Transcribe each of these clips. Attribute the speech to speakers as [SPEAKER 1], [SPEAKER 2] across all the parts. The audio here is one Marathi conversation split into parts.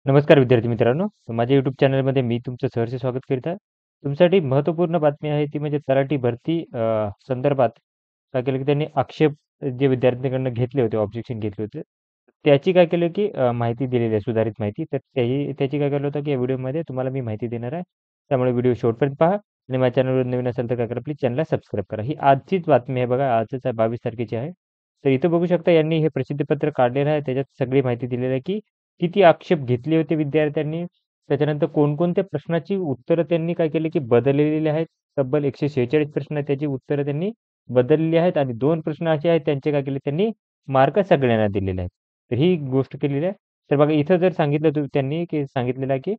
[SPEAKER 1] नमस्कार विद्यार्थी मित्रांनो. माझ्या यूट्यूब चॅनलमध्ये मी तुमचं सहर्ष स्वागत करीत आहे. तुमच्यासाठी महत्त्वपूर्ण बातमी आहे ती म्हणजे तलाठी भरती संदर्भात काय केलं की त्यांनी आक्षेप जे विद्यार्थ्यांकडून घेतले होते, ऑब्जेक्शन घेतले होते. त्याची काय केलं की माहिती दिलेली आहे, सुधारित माहिती. तर त्याची काय केलं होतं की या व्हिडिओमध्ये तुम्हाला मी माहिती देणार आहे. त्यामुळे व्हिडिओ शेवटपर्यंत पहा आणि माझ्या चॅनलवर नवीन असेल तर काय करा, प्लीज चॅनलला सबस्क्राईब करा. ही आजचीच बातमी आहे बघा, आजच आहे 22 तारखेची आहे. तर इथं बघू शकता यांनी हे प्रसिद्धीपत्र काढलेलं आहे. त्याच्यात सगळी माहिती दिलेली आहे की किती आक्षेप घेतले होते विद्यार्थ्यांनी. त्याच्यानंतर कोणकोणत्या प्रश्नाची उत्तरं त्यांनी काय केली, की बदललेली आहेत. तब्बल 146 प्रश्न आहेत, त्याची उत्तरं त्यांनी बदललेली आहेत आणि 2 प्रश्न असे आहेत त्यांचे काय केले त्यांनी मार्क सगळ्यांना दिलेले आहेत. तर ही गोष्ट केलेली आहे. तर बघा इथं जर सांगितलं त्यांनी, की सांगितलेलं आहे, की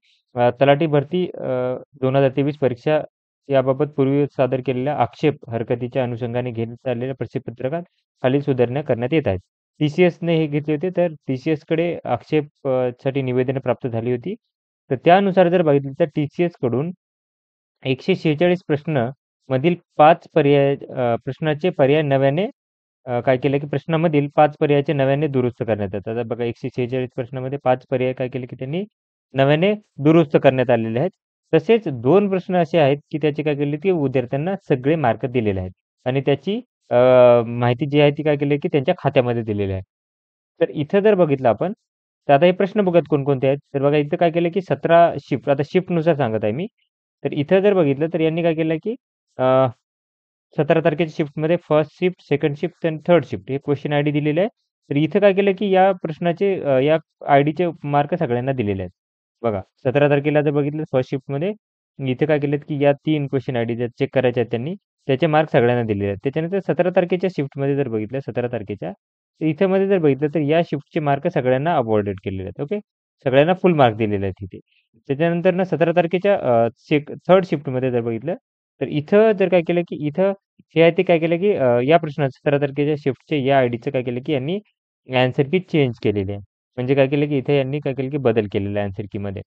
[SPEAKER 1] तलाठी भरती 2023 परीक्षा याबाबत पूर्वी सादर केलेल्या आक्षेप हरकतीच्या अनुषंगाने घेण्यात आलेल्या प्रसिद्धीपत्रकात खालील सुधारणा करण्यात येत आहेत. टी-सी-एसने हे घेतले होते, तर टी-सी-एसकडे आक्षेप साठी निवेदनं प्राप्त झाली होती. तर त्यानुसार जर बघितलं तर टी-सी-एसकडून 146 प्रश्न मधील 5 प्रश्नाचे पर्याय नव्याने काय केलं की प्रश्नामधील 5 पर्यायाचे नव्याने दुरुस्त करण्यात येतात. आता बघा 146 प्रश्नामध्ये 5 पर्याय काय केले की त्यांनी नव्याने दुरुस्त करण्यात आलेले आहेत. तसेच 2 प्रश्न असे आहेत की त्याचे काय केले की विद्यार्थ्यांना सगळे मार्क दिलेले आहेत आणि त्याची माहिती जी आहे ती काय केली की त्यांच्या खात्यामध्ये दिलेली आहे. तर इथं जर बघितलं आपण, तर आता हे प्रश्न बघूयात कोणकोणते आहेत. तर बघा इथं काय केलं की 17 शिफ्ट आता शिफ्टनुसार सांगत आहे मी. तर इथं जर बघितलं तर यांनी काय केलं की 17 तारखेच्या शिफ्टमध्ये फर्स्ट शिफ्ट, सेकंड शिफ्ट आणि थर्ड शिफ्ट हे क्वेशन आयडी दिलेले आहे. तर इथं काय केलं की या प्रश्नाचे या आयडीचे मार्क सगळ्यांना दिलेले आहेत. बघा 17 तारखेला जर बघितलं फर्स्ट शिफ्टमध्ये इथे काय केलेत की या 3 क्वेशन आयडी जर चेक करायचे आहेत त्यांनी, त्याचे मार्क सगळ्यांना दिलेले आहेत. त्याच्यानंतर 17 तारखेच्या शिफ्टमध्ये जर बघितलं 17 तारखेच्या, तर इथं मध्ये जर बघितलं तर या शिफ्टचे मार्क सगळ्यांना अवॉर्डेड केलेले आहेत. ओके. सगळ्यांना फुल मार्क दिलेले आहेत इथे. त्याच्यानंतर ना 17 तारखेच्या थर्ड शिफ्टमध्ये जर बघितलं, तर इथं जर काय केलं की इथं हे आहे ते काय केलं की या प्रश्नाचं 17 तारखेच्या शिफ्टचे या आयडीचं काय केलं की यांनी ॲन्सर की चेंज केलेली आहे. म्हणजे काय केलं की इथे यांनी काय केलं की बदल केलेला आहे ॲन्सर कीमध्ये.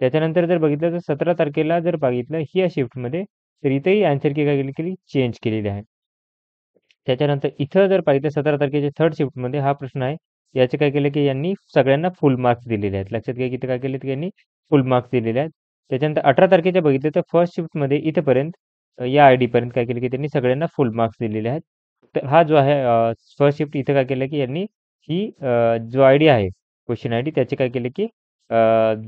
[SPEAKER 1] त्याच्यानंतर जर बघितलं तर 17 तारखेला जर बघितलं या शिफ्टमध्ये, तर इथेही ॲन्सर की काय केली चेंज केलेली आहे. त्याच्यानंतर इथं जर पाहिलं 17 तारखेच्या थर्ड शिफ्टमध्ये हा प्रश्न आहे. याचे काय केलं की यांनी सगळ्यांना फुल मार्क्स दिलेले आहेत. लक्षात घ्या की इथे काय केले की यांनी फुल मार्क्स दिलेले आहेत. त्याच्यानंतर 18 तारखेच्या बघितलं तर फर्स्ट शिफ्टमध्ये इथपर्यंत या आयडीपर्यंत काय केलं की त्यांनी सगळ्यांना फुल मार्क्स दिलेले आहेत. तर हा जो आहे फर्स्ट शिफ्ट इथं काय केलं की यांनी ही जो आयडी आहे, क्वेशन आयडी त्याचे काय केले की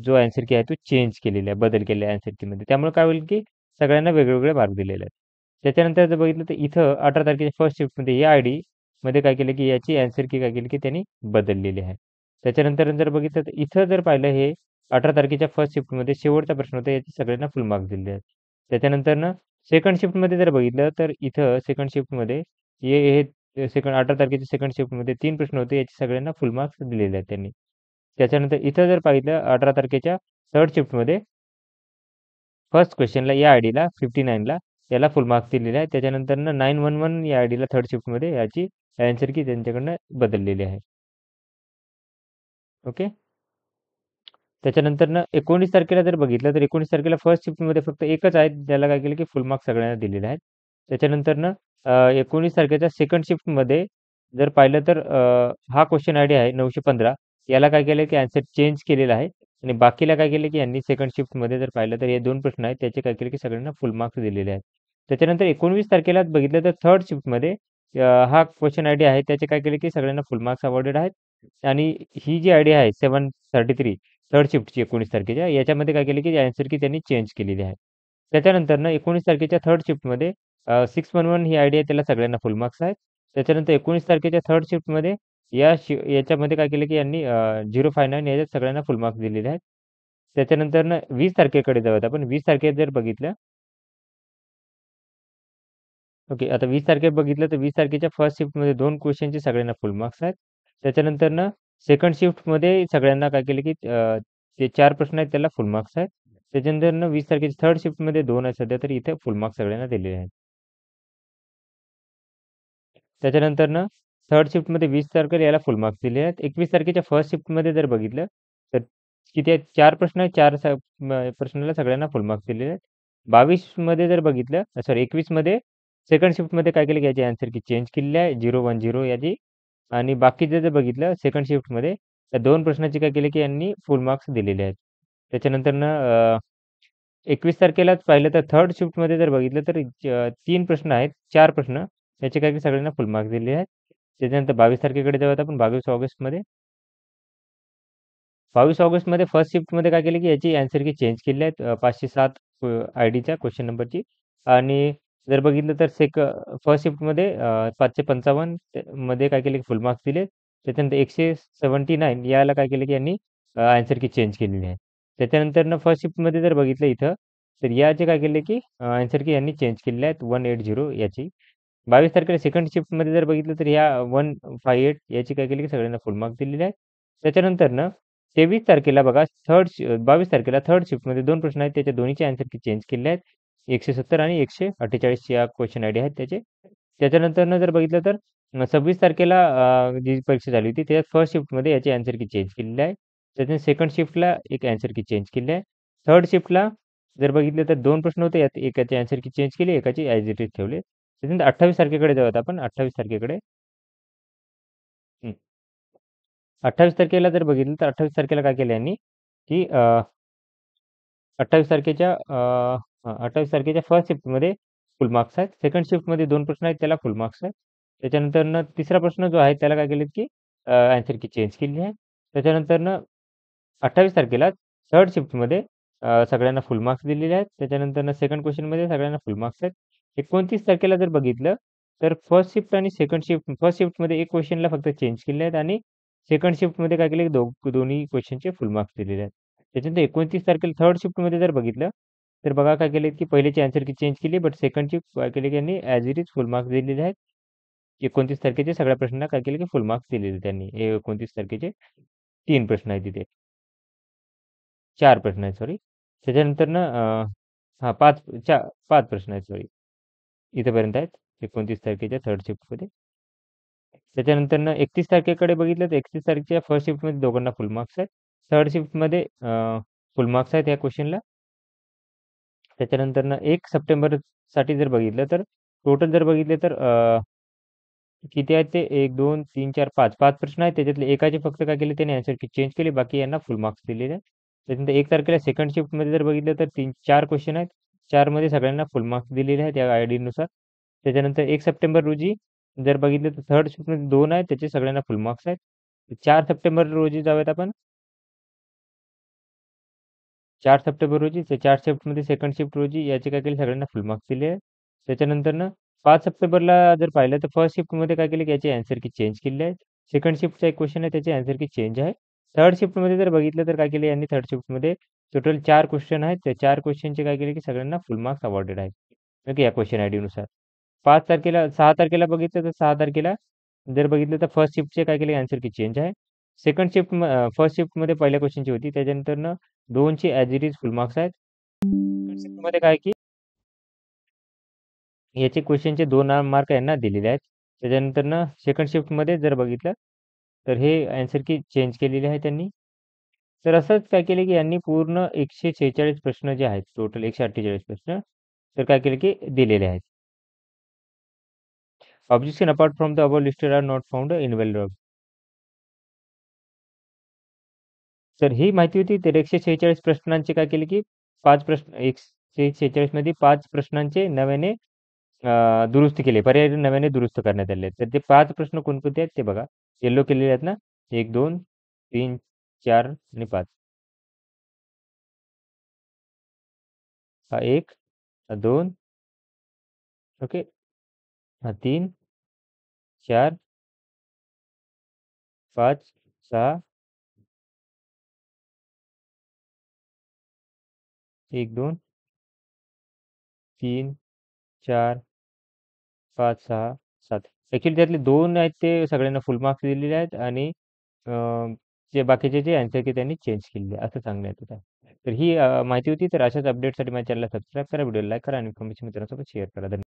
[SPEAKER 1] जो आन्सर की आहे तो चेंज केलेला आहे, बदल केलेला आहे आन्सर कीमध्ये. त्यामुळे काय होईल की सगळ्यांना वेगवेगळे मार्क दिलेले आहेत. त्याच्यानंतर जर बघितलं तर इथं 18 तारखेच्या फर्स्ट शिफ्टमध्ये या आयडीमध्ये काय केलं की याची आन्सर की काय केली की त्यांनी बदललेली आहे. त्याच्यानंतर जर बघितलं तर इथं जर पाहिलं हे 18 तारखेच्या फर्स्ट शिफ्टमध्ये शेवटचा प्रश्न होता याचे सगळ्यांना फुल मार्क्स दिलेले आहेत. त्याच्यानंतर सेकंड शिफ्टमध्ये जर बघितलं तर इथं सेकंड शिफ्टमध्ये हे सेकंड 18 तारखेच्या सेकंड शिफ्टमध्ये 3 प्रश्न होते याचे सगळ्यांना फुल मार्क्स दिलेले आहेत त्यांनी. त्याच्यानंतर इथं जर पाहिलं 18 तारखेच्या थर्ड शिफ्टमध्ये फर्स्ट क्वेश्चनला या आयडीला 59ला याला फुल मार्क्स दिलेले आहेत. त्याच्यानंतरनं 911 या आयडीला थर्ड शिफ्टमध्ये याची आन्सर की त्यांच्याकडनं बदललेली आहे. ओके. त्याच्यानंतरनं 19 तारखेला जर बघितलं तर 19 तारखेला फर्स्ट शिफ्टमध्ये फक्त एकच आहे त्याला काय केलं की फुल मार्क्स सगळ्यांना दिलेले आहेत. त्याच्यानंतरनं 19 तारखेच्या सेकंड शिफ्टमध्ये जर पाहिलं तर हा क्वेशन आयडी आहे 915 याला काय केलं की आन्सर चेंज केलेला आहे आणि बाकीला काय केलं की यांनी सेकंड शिफ्टमध्ये जर पाहिलं तर हे 2 प्रश्न आहेत त्याचे काय केले की सगळ्यांना फुल मार्क्स दिलेले आहेत. त्याच्यानंतर 19 तारखेला बघितलं तर थर्ड शिफ्टमध्ये हा क्वेशन आयडी आहे त्याचे काय केले की सगळ्यांना फुल मार्क्स अवॉर्डेड आहेत आणि ही जी आयडी आहे 733 थर्ड शिफ्टची 19 तारखेच्या याच्यामध्ये काय केलं की आन्सर की त्यांनी चेंज केलेली आहे. त्याच्यानंतरनं 19 तारखेच्या थर्ड शिफ्टमध्ये 611 ही आयडी आहे त्याला सगळ्यांना फुल मार्क्स आहेत. त्याच्यानंतर 19 तारखेच्या थर्ड शिफ्टमध्ये याच्यामध्ये काय केलं की यांनी 059 याच्यात सगळ्यांना फुल मार्क्स दिलेले आहेत. त्याच्यानंतरनं 20 तारखेकडे जाऊयात आपण. 20 तारखेला जर बघितलं ओके. आता 20 तारखेला बघितलं तर 20 तारखेच्या फर्स्ट शिफ्टमध्ये 2 क्वेशनचे सगळ्यांना फुल मार्क्स आहेत. त्याच्यानंतरनं सेकंड शिफ्टमध्ये सगळ्यांना काय केलं की ते 4 प्रश्न आहेत त्याला फुल मार्क्स आहेत. त्याच्यानंतरनं 20 तारखेच्या थर्ड शिफ्टमध्ये 2 आहेत सध्या तरी इथे फुल मार्क्स सगळ्यांना दिलेले आहेत. त्याच्यानंतरनं थर्ड शिफ्टमध्ये 20 तारखेला याला फुल मार्क्स दिले आहेत. 21 तारखेच्या फर्स्ट शिफ्टमध्ये जर बघितलं तर किती आहेत 4 प्रश्न आहेत. 4 प्रश्नाला सगळ्यांना फुल मार्क्स दिलेले आहेत. 22 मध्ये जर बघितलं सॉरी 21 मध्ये सेकंड शिफ्टमध्ये काय केलं की याची आन्सर की चेंज केलेली आहे 010 याची आणि बाकीचं जर बघितलं सेकंड शिफ्टमध्ये त्या 2 प्रश्नाचे काय केले, की यांनी फुल मार्क्स दिलेले आहेत. त्याच्यानंतरनं 21 तारखेलाच पाहिलं तर थर्ड शिफ्टमध्ये जर बघितलं तर 3 प्रश्न आहेत, 4 प्रश्न त्याचे काय की सगळ्यांना फुल मार्क्स दिलेले आहेत. त्याच्यानंतर 22 तारखेकडे जाऊयात आपण 22 ऑगस्टमध्ये. 22 ऑगस्टमध्ये फर्स्ट शिफ्टमध्ये काय केलं, की याची ॲन्सर की चेंज केली आहेत 507 आयडीच्या क्वेश्चन नंबरची आणि जर बघितलं तर फर्स्ट शिफ्टमध्ये 555 मध्ये काय केलं, की फुल मार्क्स दिले. त्याच्यानंतर 179 याला काय केलं, की यांनी ॲन्सर की चेंज केलेली आहे. त्याच्यानंतरनं फर्स्ट शिफ्टमध्ये जर बघितलं इथं, तर याचे काय केले, की ॲन्सर की यांनी चेंज केलेले आहेत 180 याची. 22 तारखेला सेकंड शिफ्टमध्ये जर बघितलं तर ह्या 158 याची काय केली, की सगळ्यांना फुल मार्क्स दिलेले आहेत. त्याच्यानंतरनं 23 तारखेला बघा 22 तारखेला थर्ड शिफ्टमध्ये 2 प्रश्न आहेत. त्याच्या दोन्हीचे ॲन्सर की चेंज केले आहेत. 170 आणि 148 या क्वेशन आयडी आहेत त्याचे. त्याच्यानंतरनं जर बघितलं तर 26 तारखेला जी परीक्षा झाली होती त्याच्यात फर्स्ट शिफ्टमध्ये याची ॲन्सर की चेंज केलेली आहे. त्याच्यानंतर सेकंड शिफ्टला एक ॲन्सर की चेंज केली आहे. थर्ड शिफ्टला जर बघितलं तर 2 प्रश्न होते. यात एकाची ॲन्सर की चेंज केली, एकाची ॲज इट इज ठेवले. त्याच्यानंतर 28 तारखेकडे जाऊयात आपण 28 तारखेकडे. हं. 28 तारखेला जर बघितलं तर 28 तारखेला काय केलं यांनी, की 28 तारखेच्या 28 तारखेच्या फर्स्ट शिफ्टमध्ये फुल मार्क्स आहेत. सेकंड शिफ्टमध्ये 2 प्रश्न आहेत त्याला फुल मार्क्स आहेत. त्याच्यानंतरनं तिसरा प्रश्न जो आहे त्याला काय केलेत, की ॲन्सर की चेंज केलेली आहे. त्याच्यानंतरनं 28 तारखेला थर्ड शिफ्टमध्ये सगळ्यांना फुल मार्क्स दिलेले आहेत. त्याच्यानंतरनं सेकंड क्वेश्चनमध्ये सगळ्यांना फुल मार्क्स आहेत. 29 तारखेला जर बघितलं, तर फर्स्ट शिफ्ट आणि सेकंड शिफ्ट फर्स्ट शिफ्टमध्ये एक क्वेश्चनला फक्त चेंज केले आहेत आणि सेकंड शिफ्टमध्ये काय केले, दोन्ही क्वेश्चनचे फुल मार्क्स दिलेले आहेत. त्याच्यानंतर 29 तारखेला थर्ड शिफ्टमध्ये जर बघितलं, तर बघा काय केले, की पहिल्याची आन्सर की चेंज केली, बट सेकंडची काय केले, की यांनी as it is full marks दिलेले आहेत. 29 तारखेचे सगळ्या प्रश्नांना काय केले, की फुल मार्क्स दिलेले त्यांनी. हे 29 तारखेचे 3 प्रश्न आहेत तिथे. 4 प्रश्न आहेत सॉरी. त्याच्यानंतरनं हां 5 प्रश्न आहेत सॉरी. इथपर्यंत आहेत 29 तारखेच्या थर्ड शिफ्टमध्ये. त्याच्यानंतरनं 31 तारखेकडे बघितलं तर 31 तारखेच्या फर्स्ट शिफ्टमध्ये दोघांना फुल मार्क्स आहेत. थर्ड शिफ्टमध्ये फुल मार्क्स आहेत या क्वेशनला. त्याच्यानंतरनं 1 सप्टेंबरसाठी जर बघितलं तर टोटल जर बघितले तर किती आहेत ते 1, 2, 3, 4, 5. 5 प्रश्न आहेत. त्याच्यातले एकाचे फक्त काय केले त्याने ॲन्सर की चेंज केले. बाकी यांना फुल मार्क्स दिलेले आहेत. त्याच्यानंतर 1 तारखेला सेकंड शिफ्टमध्ये जर बघितलं तर 4 क्वेश्चन आहेत. 4 मध्ये सगळ्यांना फुल मार्क्स दिलेले आहेत या आयडीनुसार. त्याच्यानंतर 1 सप्टेंबर रोजी जर बघितलं तर थर्ड शिफ्टमध्ये 2 आहेत. त्याचे सगळ्यांना फुल मार्क्स आहेत. 4 सप्टेंबर रोजी जाऊयात आपण. 4 सप्टेंबर रोजी ते 4 शिफ्टमध्ये सेकंड शिफ्ट रोजी याचे काय केले सगळ्यांना फुल मार्क्स दिले आहेत. त्याच्यानंतरनं 5 सप्टेंबरला जर पाहिलं तर फर्स्ट शिफ्टमध्ये काय केले की याची ॲन्सर की चेंज केलेली आहे. सेकंड शिफ्टचा एक क्वेश्चन आहे त्याची ॲन्सर की चेंज आहे. थर्ड शिफ्टमध्ये जर बघितलं तर काय केले यांनी थर्ड शिफ्टमध्ये टोटल 4 क्वेश्चन आहेत. त्या 4 क्वेश्चनचे काय केले की सगळ्यांना फुल मार्क्स अवॉर्डेड आहेत. ओके या क्वेश्चन आयडीनुसार. 5 तारखेला 6 तारखेला बघितलं तर 6 तारखेला जर बघितलं तर फर्स्ट शिफ्टचे काय केले ॲन्सर की चेंज आहे. सेकंड शिफ्ट फर्स्ट शिफ्टमध्ये पहिल्या क्वेश्चनची होती. त्याच्यानंतरनं 2ची as it is full marks आहेत. सेकंड शिफ्टमध्ये काय की याचे क्वेश्चनचे 2 मार्क यांना दिलेले आहेत. त्याच्यानंतरनं सेकंड शिफ्टमध्ये जर बघितलं, तर हे ॲन्सर की चेंज केलेली आहे त्यांनी. तर असंच काय केले, की यांनी पूर्ण 146 प्रश्न जे आहेत, टोटल 148 प्रश्न, तर काय केले, की दिलेले आहेत. Objection apart from the above listed are not found in well. तर ही माहिती होती. तर 146 प्रश्नांचे काय केले, की 5 प्रश्न 146 मध्ये 5 प्रश्नांचे नव्याने दुरुस्त केले. पर्याय नव्याने दुरुस्त करण्यात आले आहेत. तर ते 5 प्रश्न कोणकोणते आहेत ते बघा. येलो केलेले आहेत ना. 1, 2, 3, 4 आणि 5. हा 1, हा 2, ओके. हा 3, 4, 5, 6, 1, 2, 3, 4, 5, 6, 7. ॲक्चुअली त्यातले 2 आहेत ते सगळ्यांना फुल मार्क्स दिलेले आहेत आणि अ, जे बाकीचे जे आन्सर की त्यांनी चेंज केलेले आहे, असं सांगण्यात येत आहे. तर ही माहिती होती. तर अशाच अपडेटसाठी माझ्या चॅनलला सबस्क्राईब करा, व्हिडिओला लाईक करा आणि इन्फॉर्मेशन मित्रांसोबत शेअर करा. धन्यवाद.